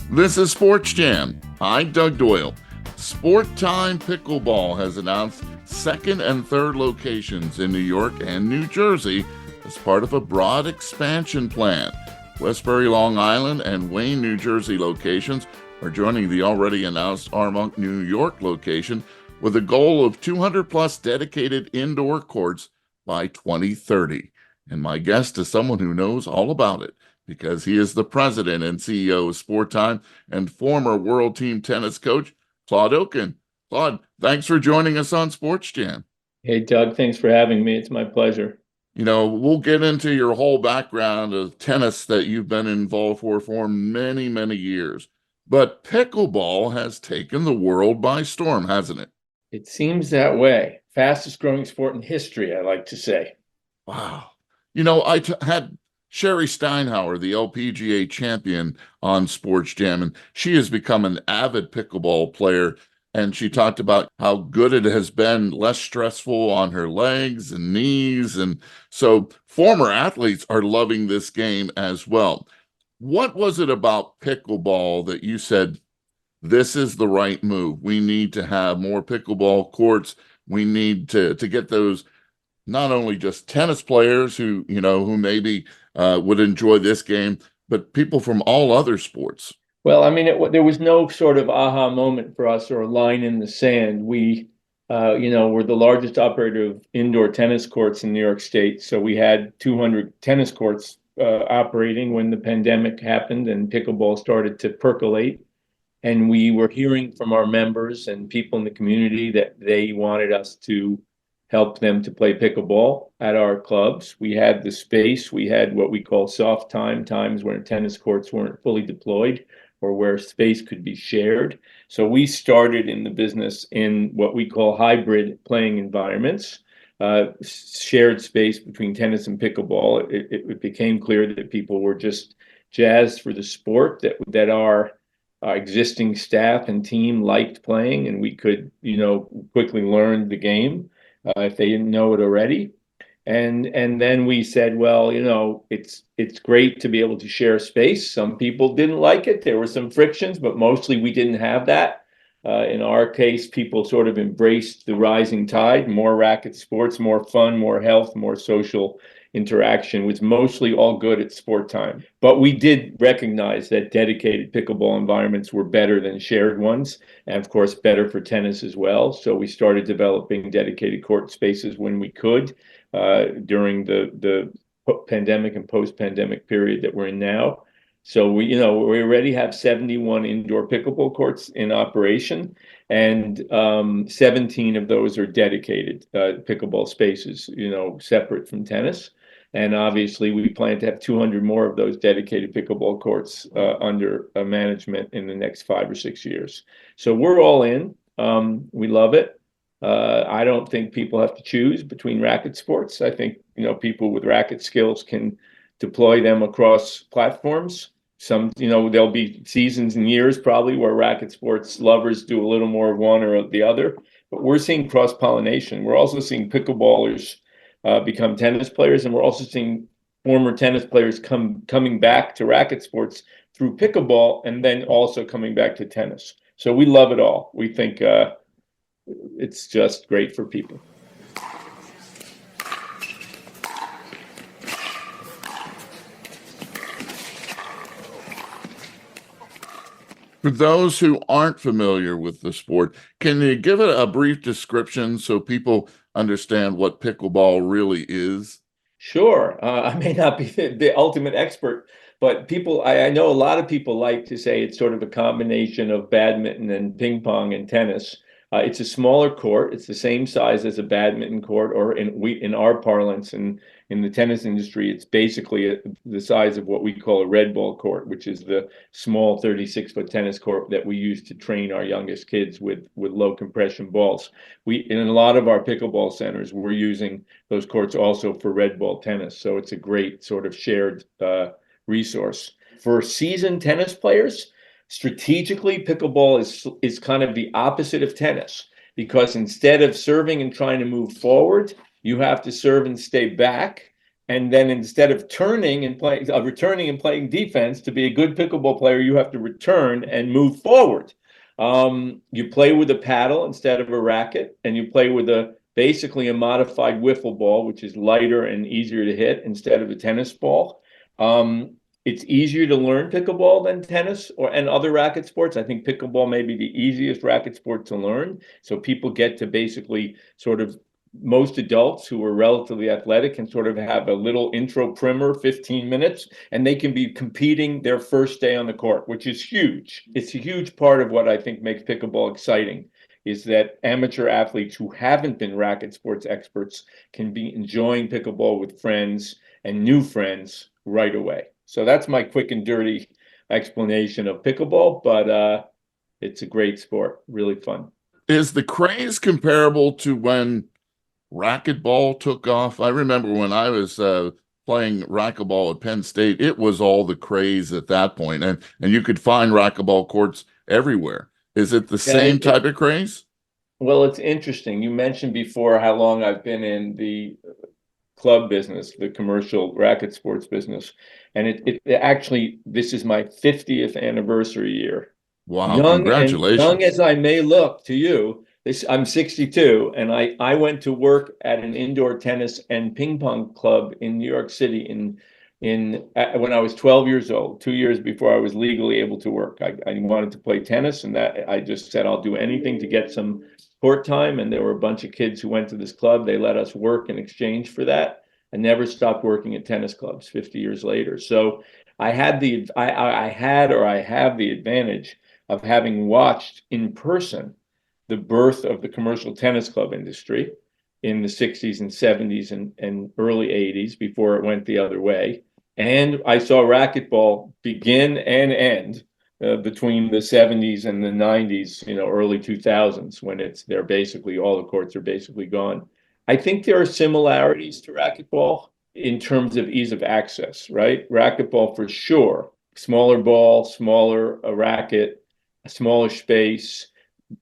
This is Sports Jam. I'm Doug Doyle. Sportime Pickleball has announced second and third locations in New York and New Jersey as part of a broad expansion plan. Westbury, Long Island, and Wayne, New Jersey locations are joining the already announced Armonk, New York location with a goal of 200 plus dedicated indoor courts by 2030. And my guest is someone who knows all about it, because he is the president and CEO of Sportime and former world team tennis coach, Claude Okin. Claude, thanks for joining us on Sports Jam. Hey, Doug, thanks for having me. It's my pleasure. You know, we'll get into your whole background of tennis that you've been involved for many, many years. But pickleball has taken the world by storm, hasn't it? It seems that way. Fastest growing sport in history, I like to say. Wow. You know, had Sherry Steinhauer, the LPGA champion, on Sports Jam, and she has become an avid pickleball player. And she talked about how good it has been, less stressful on her legs and knees. And so former athletes are loving this game as well. What was it about pickleball that you said, this is the right move? We need to have more pickleball courts. We need to get those, not only just tennis players who maybe would enjoy this game, but people from all other sports. Well, I mean, there was no sort of aha moment for us or a line in the sand. We, we're the largest operator of indoor tennis courts in New York State. So we had 200 tennis courts operating when the pandemic happened and pickleball started to percolate. And we were hearing from our members and people in the community that they wanted us to help them to play pickleball at our clubs. We had the space. We had what we call soft times where tennis courts weren't fully deployed or where space could be shared. So we started in the business in what we call hybrid playing environments, shared space between tennis and pickleball. It became clear that people were just jazzed for the sport, that our existing staff and team liked playing, and we could, quickly learn the game if they didn't know it already. And then we said, well, it's great to be able to share space. Some people didn't like it. There were some frictions, but mostly we didn't have that. In our case, people sort of embraced the rising tide, more racket sports, more fun, more health, more social interaction, was mostly all good at Sportime. But we did recognize that dedicated pickleball environments were better than shared ones, and of course, better for tennis as well. So we started developing dedicated court spaces when we could during the pandemic and post-pandemic period that we're in now. So we already have 71 indoor pickleball courts in operation, and 17 of those are dedicated pickleball spaces, separate from tennis. And obviously, we plan to have 200 more of those dedicated pickleball courts under management in the next 5 or 6 years. So we're all in. We love it. I don't think people have to choose between racket sports. I think, people with racket skills can deploy them across platforms. Some, there'll be seasons and years probably where racket sports lovers do a little more of one or the other. But we're seeing cross-pollination. We're also seeing pickleballers become tennis players, and we're also seeing former tennis players coming back to racket sports through pickleball, and then also coming back to tennis. So we love it all. We think it's just great for people. For those who aren't familiar with the sport, can you give it a brief description so people understand what pickleball really is? Sure. I may not be the ultimate expert, but I know a lot of people like to say it's sort of a combination of badminton and ping pong and tennis. It's a smaller court. It's the same size as a badminton court, or in our parlance, and in the tennis industry, it's basically the size of what we call a red ball court, which is the small 36-foot tennis court that we use to train our youngest kids with low compression balls. In a lot of our pickleball centers, we're using those courts also for red ball tennis. So it's a great sort of shared resource. For seasoned tennis players, strategically, pickleball is kind of the opposite of tennis, because instead of serving and trying to move forward, you have to serve and stay back And then instead of returning and playing defense, to be a good pickleball player, you have to return and move forward. You play with a paddle instead of a racket, and you play with basically a modified wiffle ball, which is lighter and easier to hit instead of a tennis ball. It's easier to learn pickleball than tennis and other racket sports. I think pickleball may be the easiest racket sport to learn. So people get to basically sort of, most adults who are relatively athletic can sort of have a little intro primer, 15 minutes, and they can be competing their first day on the court, which is huge. It's a huge part of what I think makes pickleball exciting, is that amateur athletes who haven't been racket sports experts can be enjoying pickleball with friends and new friends right away. So that's my quick and dirty explanation of pickleball, but it's a great sport, really fun. Is the craze comparable to when racquetball took off? I remember when I was playing racquetball at Penn State, it was all the craze at that point, and you could find racquetball courts everywhere. Is it the same type of craze? Well, it's interesting. You mentioned before how long I've been in the club business, the commercial racket sports business. And it actually, this is my 50th anniversary year. Wow, Young congratulations. as I may look to you, I'm 62, and I went to work at an indoor tennis and ping pong club in New York City when I was 12 years old, 2 years before I was legally able to work. I wanted to play tennis, and that I just said I'll do anything to get some court time. And there were a bunch of kids who went to this club. They let us work in exchange for that. I never stopped working at tennis clubs 50 years later. So I have the advantage of having watched in person the birth of the commercial tennis club industry in the 60s and 70s and early 80s before it went the other way. And I saw racquetball begin and end between the 70s and the 90s, early 2000s, when they're basically, all the courts are basically gone. I think there are similarities to racquetball in terms of ease of access, right? Racquetball for sure, smaller ball, smaller racket, a smaller space,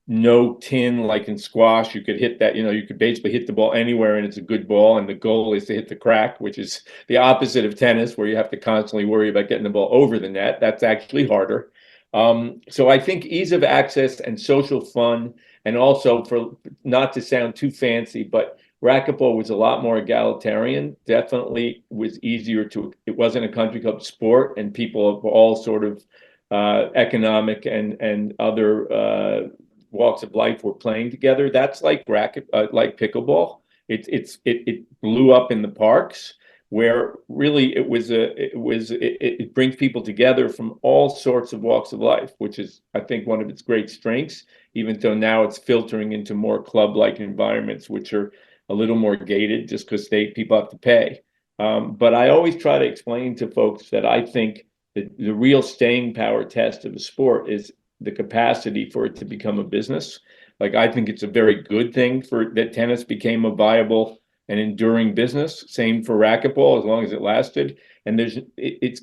no tin like in squash. You could hit that, you could basically hit the ball anywhere and it's a good ball. And the goal is to hit the crack, which is the opposite of tennis, where you have to constantly worry about getting the ball over the net. That's actually harder. So I think ease of access and social fun, and also, for not to sound too fancy, but racquetball was a lot more egalitarian. Definitely was easier it wasn't a country club sport, and people of all sort of economic and other walks of life were playing together. That's like like pickleball. It blew up in the parks, where really it brings people together from all sorts of walks of life, which is, I think, one of its great strengths, even though now it's filtering into more club-like environments, which are a little more gated just because people have to pay. But I always try to explain to folks that I think that the real staying power test of a sport is the capacity for it to become a business. Like, I think it's a very good thing that tennis became a viable and enduring business. Same for racquetball, as long as it lasted. And it's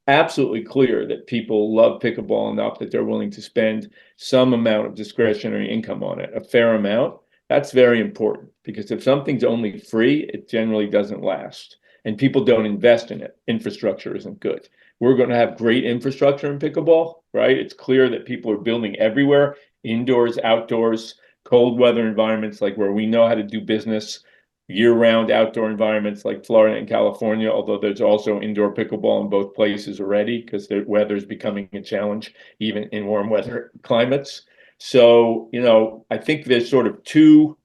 absolutely clear that people love pickleball enough that they're willing to spend some amount of discretionary income on it, a fair amount. That's very important, because if something's only free, it generally doesn't last. And people don't invest in it. Infrastructure isn't good. We're going to have great infrastructure in pickleball, right? It's clear that people are building everywhere, indoors, outdoors, cold weather environments, like where we know how to do business, year-round outdoor environments like Florida and California, although there's also indoor pickleball in both places already, because the weather is becoming a challenge even in warm weather climates. So, I think there's sort of two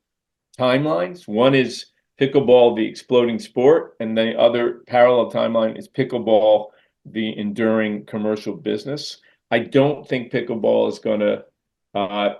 timelines. One is pickleball, the exploding sport, and the other parallel timeline is pickleball, the enduring commercial business. I don't think pickleball is going to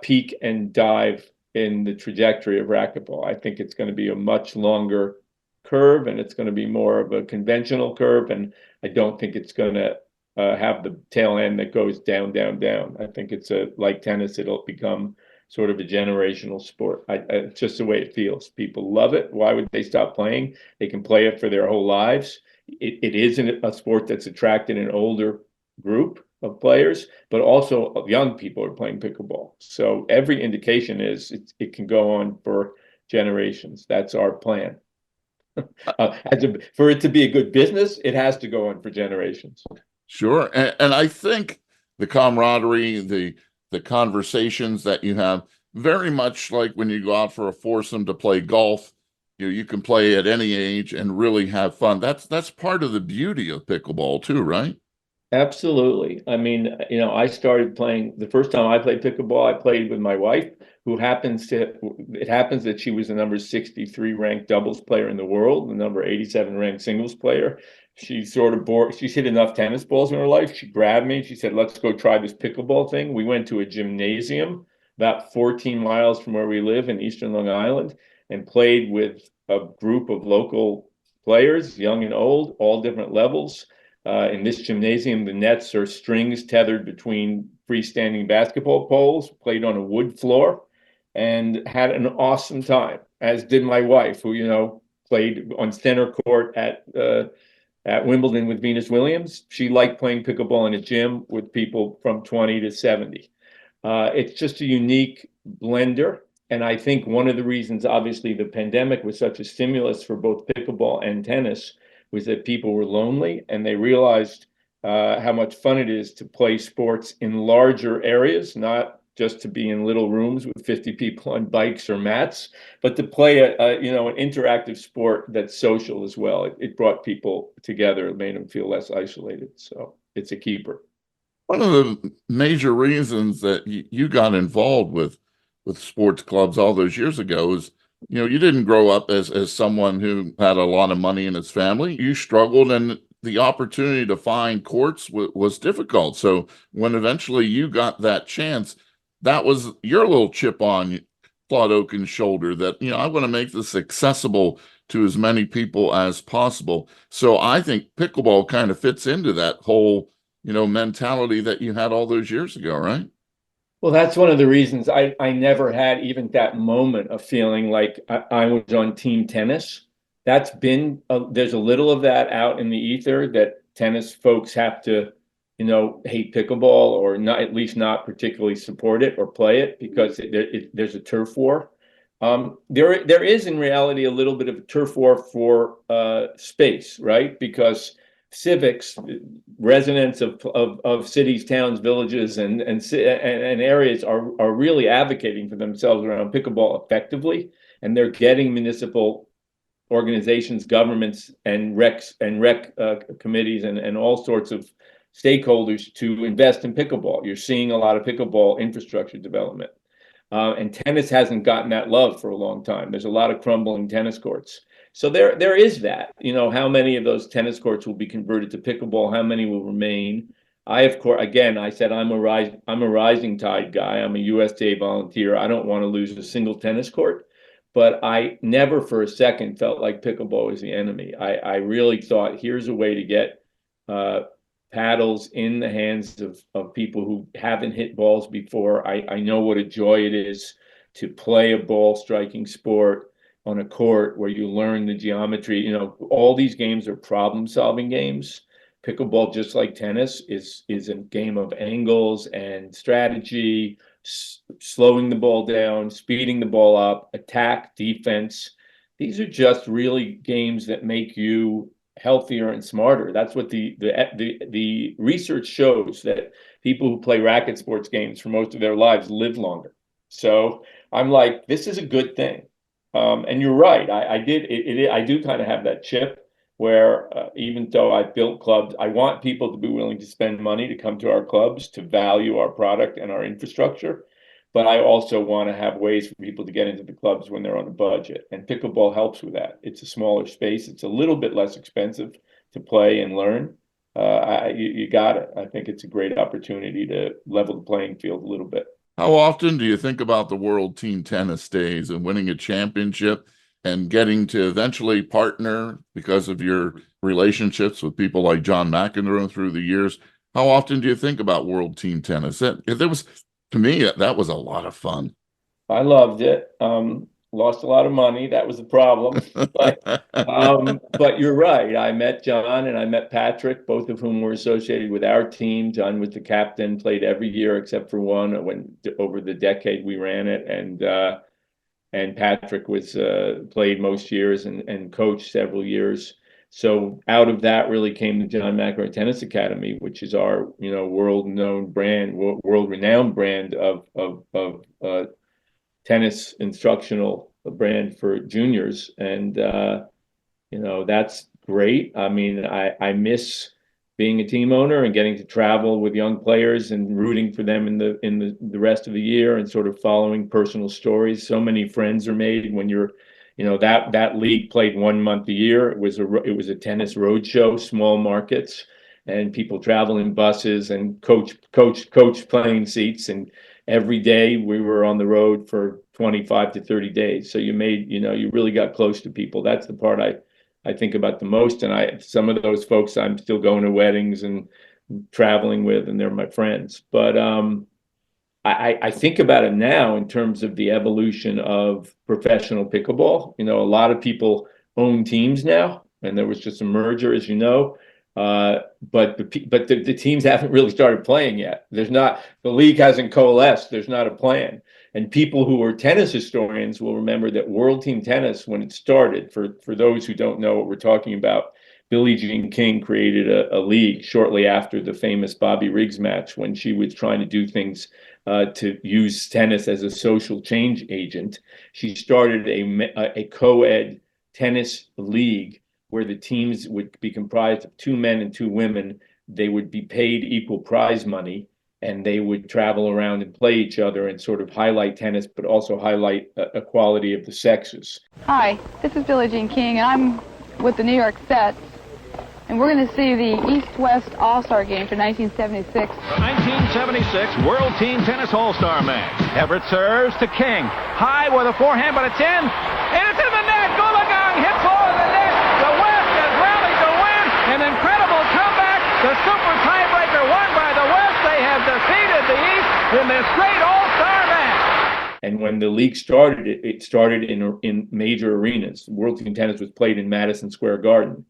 peak and dive in the trajectory of racquetball. I think it's going to be a much longer curve, and it's going to be more of a conventional curve. And I don't think it's going to have the tail end that goes down, down, down. I think it's like tennis, it'll become sort of a generational sport. It's just the way it feels. People love it. Why would they stop playing? They can play it for their whole lives. It isn't a sport that's attracted an older group of players, but also young people are playing pickleball. So every indication is it can go on for generations. That's our plan. For it to be a good business, it has to go on for generations. Sure. And I think the camaraderie, the conversations that you have, very much like when you go out for a foursome to play golf, you can play at any age and really have fun. That's part of the beauty of pickleball too, right? Absolutely. I mean, I started playing the first time I played pickleball, I played with my wife, it happens that she was the number 63 ranked doubles player in the world, the number 87 ranked singles player. She's hit enough tennis balls in her life. She grabbed me. She said, let's go try this pickleball thing. We went to a gymnasium about 14 miles from where we live in Eastern Long Island and played with a group of local players, young and old, all different levels. In this gymnasium, the nets are strings tethered between freestanding basketball poles, played on a wood floor, and had an awesome time, as did my wife, who, played on center court at Wimbledon with Venus Williams. She liked playing pickleball in a gym with people from 20 to 70. It's just a unique blender. And I think one of the reasons, obviously, the pandemic was such a stimulus for both pickleball and tennis was that people were lonely and they realized how much fun it is to play sports in larger areas, not just to be in little rooms with 50 people on bikes or mats, but to play an interactive sport that's social as well. It brought people together, it made them feel less isolated. So it's a keeper. One of the major reasons that you got involved with sports clubs all those years ago is, you didn't grow up as someone who had a lot of money in his family. You struggled, and the opportunity to find courts was difficult. So when eventually you got that chance, that was your little chip on Claude Okin's shoulder that, I want to make this accessible to as many people as possible. So I think pickleball kind of fits into that whole, mentality that you had all those years ago, right? Well, that's one of the reasons I never had even that moment of feeling like I was on team tennis. There's a little of that out in the ether that tennis folks have to, hate pickleball or not, at least not particularly support it or play it because there's a turf war. There is in reality a little bit of a turf war for space, right? Because civics, residents of cities, towns, villages, and areas are really advocating for themselves around pickleball effectively, and they're getting municipal organizations, governments, and rec committees, and all sorts of stakeholders to invest in pickleball. You're seeing a lot of pickleball infrastructure development. And tennis hasn't gotten that love for a long time. There's a lot of crumbling tennis courts. So there is that. How many of those tennis courts will be converted to pickleball? How many will remain? Of course, again, I said I'm a rising tide guy. I'm a USDA volunteer. I don't want to lose a single tennis court, but I never for a second felt like pickleball was the enemy. I really thought here's a way to get paddles in the hands of people who haven't hit balls before. I know what a joy it is to play a ball striking sport on a court where you learn the geometry. All these games are problem solving games. Pickleball, just like tennis, is a game of angles and strategy, slowing the ball down, speeding the ball up, attack, defense. These are just really games that make you healthier and smarter. That's what the research shows, that people who play racket sports games for most of their lives live longer. So I'm like, this is a good thing. And you're right. I do kind of have that chip where even though I've built clubs, I want people to be willing to spend money to come to our clubs, to value our product and our infrastructure. But I also want to have ways for people to get into the clubs when they're on a budget. And pickleball helps with that. It's a smaller space. It's a little bit less expensive to play and learn. You got it. I think it's a great opportunity to level the playing field a little bit. How often do you think about the World Team Tennis Days and winning a championship and getting to eventually partner because of your relationships with people like John McEnroe through the years? How often do you think about World Team Tennis? To me, that was a lot of fun. I loved it. Lost a lot of money. That was the problem. But you're right. I met John and I met Patrick, both of whom were associated with our team. John was the captain, played every year except for one when over the decade we ran it. and Patrick was played most years and coached several years. So out of that really came the John McEnroe Tennis Academy, which is our world-known brand, world-renowned brand of tennis instructional brand for juniors, and that's great. I mean, I miss being a team owner and getting to travel with young players and rooting for them in the rest of the year and sort of following personal stories. So many friends are made when you're, that league played 1 month a year. It was a tennis roadshow, small markets, and people travel in buses and coach plane seats. And every day we were on the road for 25 to 30 days. So you really got close to people. That's the part I think about the most. And some of those folks I'm still going to weddings and traveling with, and they're my friends. But I think about it now in terms of the evolution of professional pickleball. A lot of people own teams now, and there was just a merger, as you know. But the teams haven't really started playing yet. The league hasn't coalesced. There's not a plan. And people who are tennis historians will remember that World Team Tennis, when it started, for those who don't know what we're talking about, Billie Jean King created a league shortly after the famous Bobby Riggs match, when she was trying to do things to use tennis as a social change agent. She started a co-ed tennis league where the teams would be comprised of 2 men and 2 women. They would be paid equal prize money, and they would travel around and play each other and sort of highlight tennis, but also highlight equality of the sexes. Hi, this is Billie Jean King, and I'm with the New York Sets, and we're going to see the East-West All-Star Game for 1976. The 1976 World Team Tennis All-Star match. Everett serves to King. High with a forehand, but it's in. And it's in the net. Goolagong hits low in the net. The West has rallied to win. An incredible comeback. The super tiebreaker won by the West. They have defeated the East in this great All-Star match. And when the league started, it started in major arenas. World Team Tennis was played in Madison Square Garden.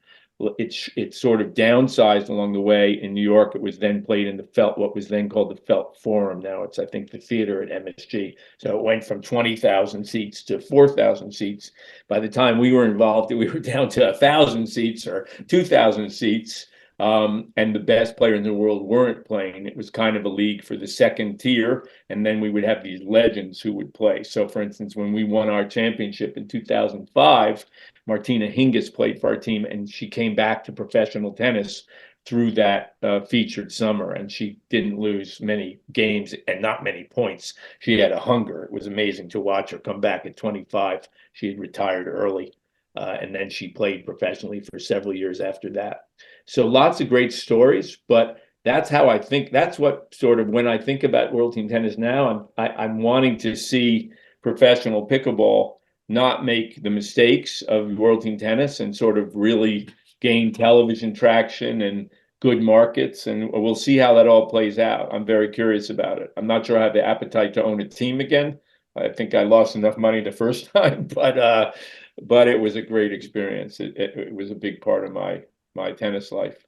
It sort of downsized along the way. In New York, it was then played in what was then called the Felt Forum. Now it's, I think, the theater at MSG. So it went from 20,000 seats to 4,000 seats. By the time we were involved, we were down to 1,000 seats or 2,000 seats. And the best players in the world weren't playing. It was kind of a league for the second tier. And then we would have these legends who would play. So, for instance, when we won our championship in 2005, Martina Hingis played for our team, and she came back to professional tennis through that featured summer, and she didn't lose many games and not many points. She had a hunger. It was amazing to watch her come back at 25. She had retired early, and then she played professionally for several years after that. So lots of great stories, but that's how I think. That's what sort of, when I think about World Team Tennis now, I'm wanting to see professional pickleball not make the mistakes of World Team Tennis and sort of really gain television traction and good markets. And we'll see how that all plays out. I'm very curious about it. I'm not sure I have the appetite to own a team again. I think I lost enough money the first time, but it was a great experience. It was a big part of my tennis life.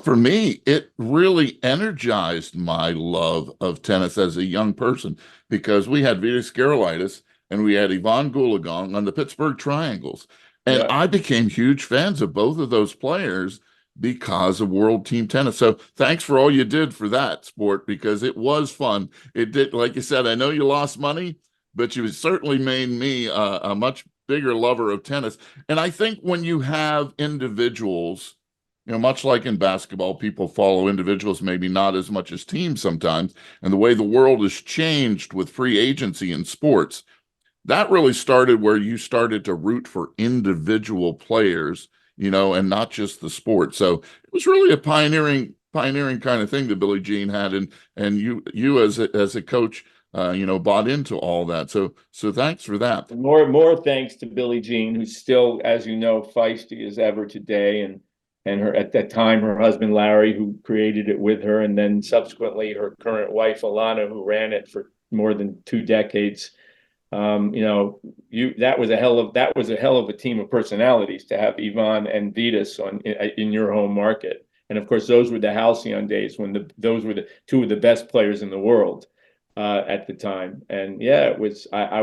For me, it really energized my love of tennis as a young person, because we had Vitas Gerulaitis and we had Yvonne Goolagong on the Pittsburgh Triangles. And I became huge fans of both of those players because of World Team Tennis. So thanks for all you did for that sport, because it was fun. It did, like you said, I know you lost money, but you certainly made me a much bigger lover of tennis. And I think when you have individuals, much like in basketball, people follow individuals, maybe not as much as teams sometimes. And the way the world has changed with free agency in sports, that really started where you started to root for individual players, and not just the sport. So it was really a pioneering kind of thing that Billie Jean had, and you as a coach, bought into all that. So thanks for that. More thanks to Billie Jean, who's still, as you know, feisty as ever today, and her, at that time, her husband Larry, who created it with her, and then subsequently her current wife Alana, who ran it for more than 2 decades. That was a hell of a team of personalities to have Yvonne and Vitas in your home market. And of course, those were the halcyon days when those were the 2 of the best players in the world. at the time. And yeah, it was, I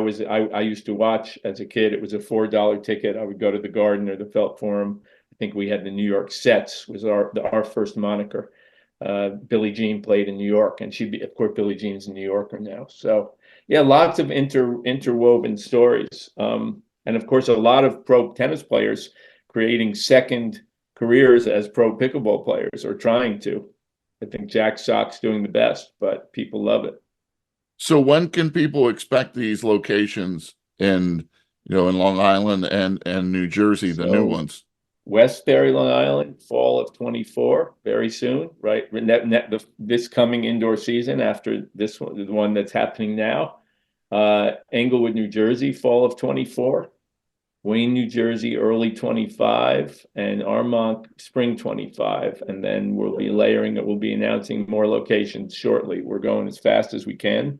used to watch as a kid. It was a $4 ticket. I would go to the Garden or the Felt Forum. I think we had the New York Sets was our first moniker. Billie Jean played in New York, and of course, Billie Jean's a New Yorker now. So yeah, lots of interwoven stories. And of course, a lot of pro tennis players creating second careers as pro pickleball players, or trying to. I think Jack Sock's doing the best, but people love it. So when can people expect these locations in, in Long Island and New Jersey, the new ones? Westbury, Long Island, fall of 24, very soon, right? This coming indoor season after this one, the one that's happening now. Englewood, New Jersey, fall of 24. Wayne, New Jersey, early 25, and Armonk, spring 25. And then we'll be layering it. We'll be announcing more locations shortly. We're going as fast as we can.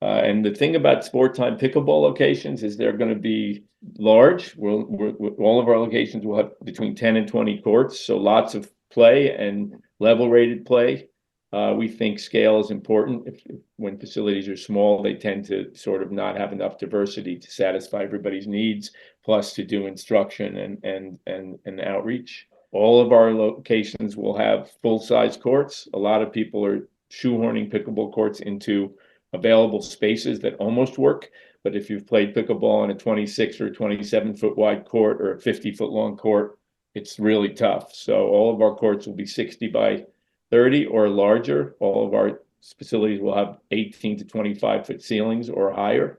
And the thing about Sportime pickleball locations is they're going to be large. All of our locations will have between 10 and 20 courts, so lots of play and level-rated play. We think scale is important. When facilities are small, they tend to sort of not have enough diversity to satisfy everybody's needs, plus to do instruction and outreach. All of our locations will have full-size courts. A lot of people are shoehorning pickleball courts into available spaces that almost work. But if you've played pickleball on a 26 or 27-foot wide court or a 50-foot long court, it's really tough. So all of our courts will be 60 by 30 or larger. All of our facilities will have 18 to 25-foot ceilings or higher.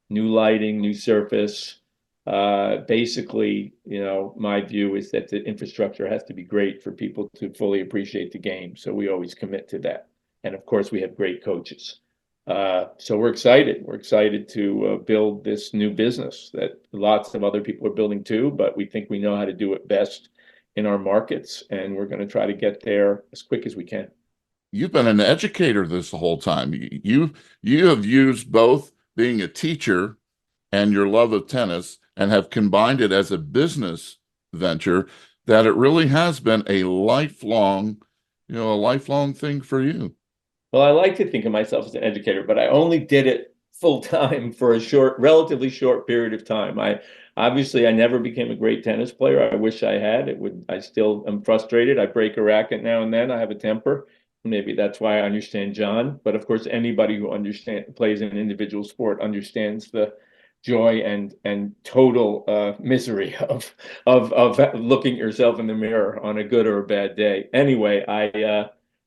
New lighting, new surface. Basically, my view is that the infrastructure has to be great for people to fully appreciate the game. So we always commit to that. And of course, we have great coaches. So we're excited. We're excited to build this new business that lots of other people are building too, but we think we know how to do it best in our markets, and we're going to try to get there as quick as we can. You've been an educator this whole time. You have used both being a teacher and your love of tennis and have combined it as a business venture, that it really has been a lifelong thing for you. Well, I like to think of myself as an educator, but I only did it full time for a relatively short period of time. I never became a great tennis player. I wish I had. I still am frustrated. I break a racket now and then. I have a temper. Maybe that's why I understand John. But of course, anybody who plays an individual sport understands the joy and total misery of looking at yourself in the mirror on a good or a bad day. Anyway,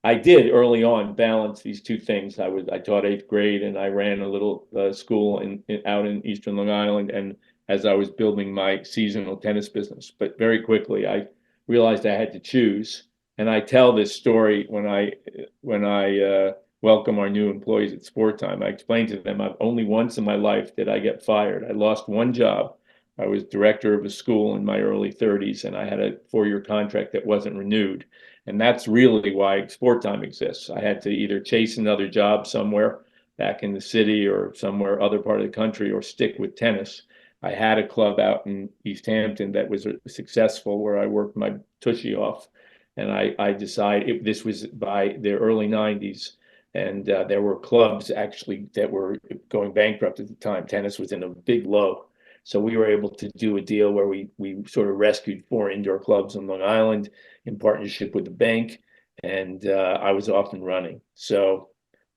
I did early on balance these two things. I taught 8th grade, and I ran a little school out in Eastern Long Island, and as I was building my seasonal tennis business. But very quickly, I realized I had to choose. And I tell this story when I welcome our new employees at Sportime. I explain to them, only once in my life did I get fired. I lost one job. I was director of a school in my early 30s, and I had a 4-year contract that wasn't renewed. And that's really why Sportime exists. I had to either chase another job somewhere back in the city or somewhere other part of the country, or stick with tennis. I had a club out in East Hampton that was successful, where I worked my tushy off. And I decided, this was by the early 90s, and there were clubs actually that were going bankrupt at the time. Tennis was in a big low. So we were able to do a deal where we sort of rescued 4 indoor clubs on Long Island in partnership with the bank, and I was off and running. So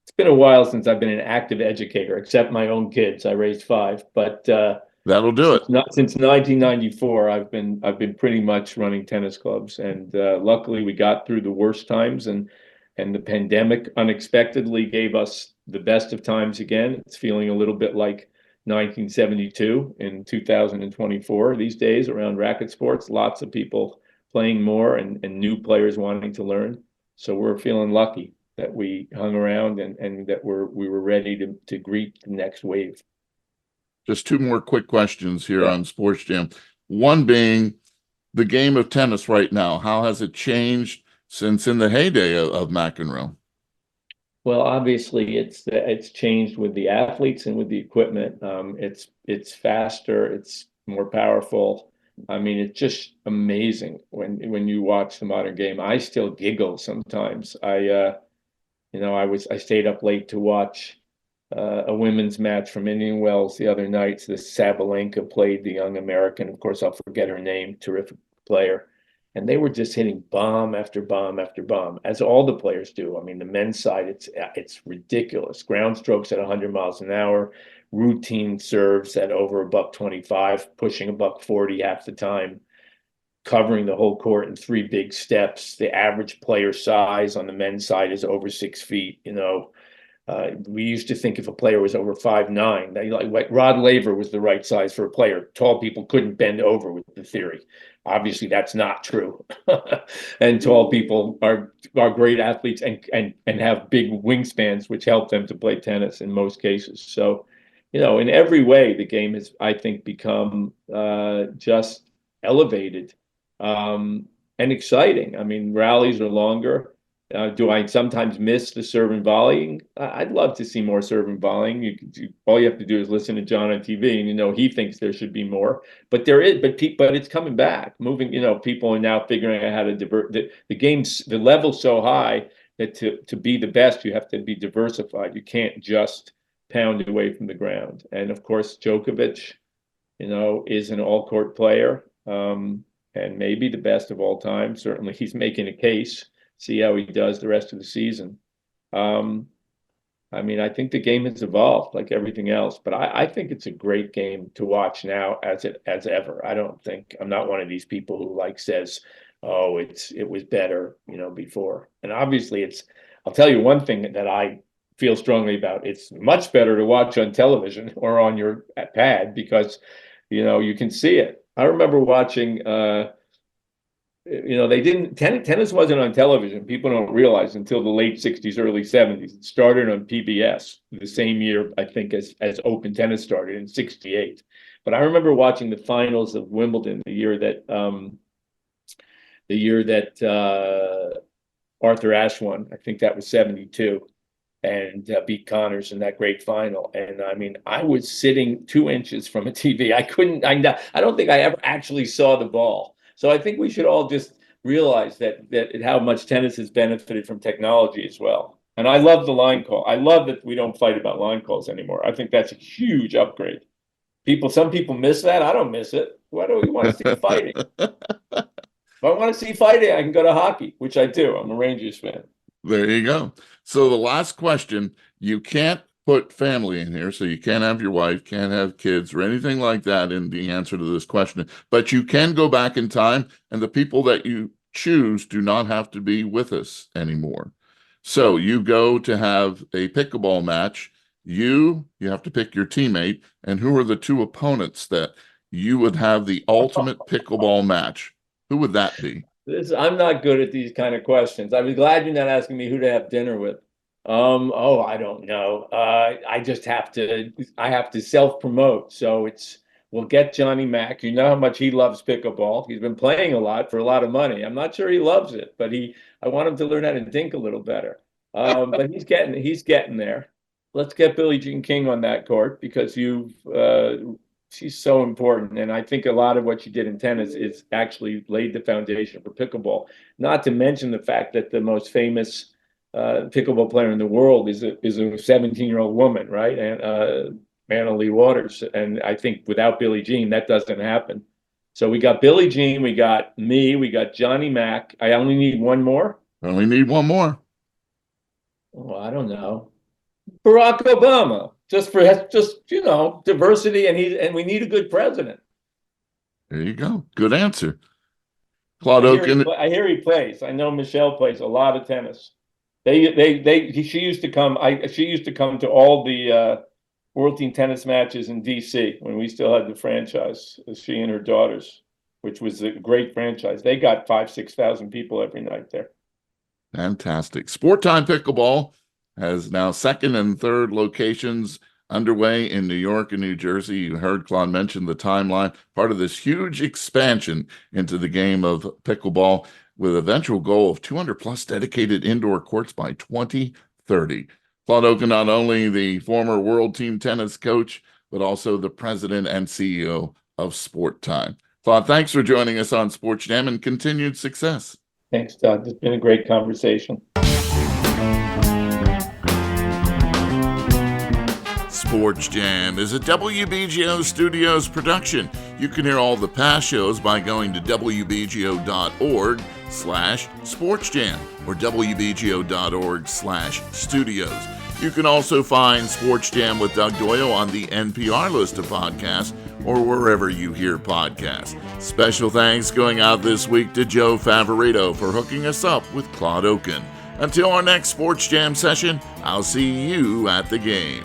it's been a while since I've been an active educator, except my own kids. I raised 5, but that'll do it. Since 1994, I've been pretty much running tennis clubs, and luckily we got through the worst times, and the pandemic unexpectedly gave us the best of times again. It's feeling a little bit like 1972 in 2024 these days around racket sports. Lots of people playing more and new players wanting to learn. So we're feeling lucky that we hung around and that we were ready to greet the next wave. Just 2 more quick questions here on Sports Jam. One being the game of tennis right now. How has it changed since in the heyday of McEnroe? Well, obviously, it's changed with the athletes and with the equipment. It's faster, it's more powerful. I mean, it's just amazing when you watch the modern game. I still giggle sometimes. I stayed up late to watch a women's match from Indian Wells the other night. The Sabalenka played the young American. Of course, I'll forget her name. Terrific player. And they were just hitting bomb after bomb after bomb, as all the players do. I mean, the men's side, it's ridiculous. Ground strokes at 100 miles an hour, routine serves at over $125, pushing $140 half the time, covering the whole court in 3 big steps. The average player size on the men's side is over 6 feet. We used to think if a player was over 5'9", like Rod Laver was the right size for a player. Tall people couldn't bend over with the theory. Obviously, that's not true. And tall people are great athletes and have big wingspans, which help them to play tennis in most cases. So, in every way, the game has, I think, become just elevated and exciting. I mean, rallies are longer. Do I sometimes miss the serve and volleying? I'd love to see more serve and volleying. All you have to do is listen to John on TV, and he thinks there should be more. But there is, but it's coming back. Moving, people are now figuring out how to divert the game's the level's so high that to be the best, you have to be diversified. You can't just pound away from the ground. And of course, Djokovic, is an all-court player, and maybe the best of all time. Certainly, he's making a case. See how he does the rest of the season. I mean, I think the game has evolved like everything else, but I think it's a great game to watch now as ever. I'm not one of these people who says, oh, it was better, before. And obviously I'll tell you one thing that I feel strongly about. It's much better to watch on television or on your pad because, you can see it. I remember watching, tennis wasn't on television. People don't realize until the late 60s, early 70s. It started on PBS the same year, I think, as open tennis started in 68. But I remember watching the finals of Wimbledon the year that Arthur Ashe won. I think that was 72 and beat Connors in that great final. And I mean, I was sitting 2 inches from a TV. I don't think I ever actually saw the ball. So I think we should all just realize that how much tennis has benefited from technology as well. And I love the line call. I love that we don't fight about line calls anymore. I think that's a huge upgrade. Some people miss that. I don't miss it. Why do we want to see fighting? If I want to see fighting, I can go to hockey, which I do. I'm a Rangers fan. There you go. So the last question, you can't put family in here, so you can't have your wife, can't have kids or anything like that in the answer to this question, but you can go back in time, and the people that you choose do not have to be with us anymore. So you go to have a pickleball match, you have to pick your teammate, and who are the 2 opponents that you would have the ultimate pickleball match? Who would that be? I'm not good at these kind of questions. I was glad you're not asking me who to have dinner with. I don't know. I have to self-promote. So we'll get Johnny Mack. You know how much he loves pickleball. He's been playing a lot for a lot of money. I'm not sure he loves it, but I want him to learn how to dink a little better. But he's getting there. Let's get Billie Jean King on that court because she's so important. And I think a lot of what she did in tennis is actually laid the foundation for pickleball. Not to mention the fact that the most famous pickleball player in the world is a 17-year-old woman, right? And Anna Lee Waters. And I think without Billie Jean, that doesn't happen. So we got Billie Jean, we got me, we got Johnny Mack. I only need one more. Only need one more. Oh, I don't know. Barack Obama, just diversity, and we need a good president. There you go. Good answer. Claude Okin. I hear he plays. I know Michelle plays a lot of tennis. She used to come to all the World Team Tennis matches in DC when we still had the franchise, she and her daughters, which was a great franchise. They got 5,000-6,000 people every night there. Fantastic. Sportime Pickleball has now 2nd and 3rd locations underway in New York and New Jersey. You heard Claude mention the timeline, part of this huge expansion into the game of pickleball with eventual goal of 200 plus dedicated indoor courts by 2030. Claude Okin, not only the former World Team Tennis coach, but also the president and CEO of Sportime. Claude, thanks for joining us on Sports Jam and continued success. Thanks, Doug. It's been a great conversation. Sports Jam is a WBGO Studios production. You can hear all the past shows by going to wbgo.org/sportsjam or wbgo.org/studios. You can also find Sports Jam with Doug Doyle on the NPR list of podcasts or wherever you hear podcasts. Special thanks going out this week to Joe Favorito for hooking us up with Claude Okin. Until our next Sports Jam session, I'll see you at the game.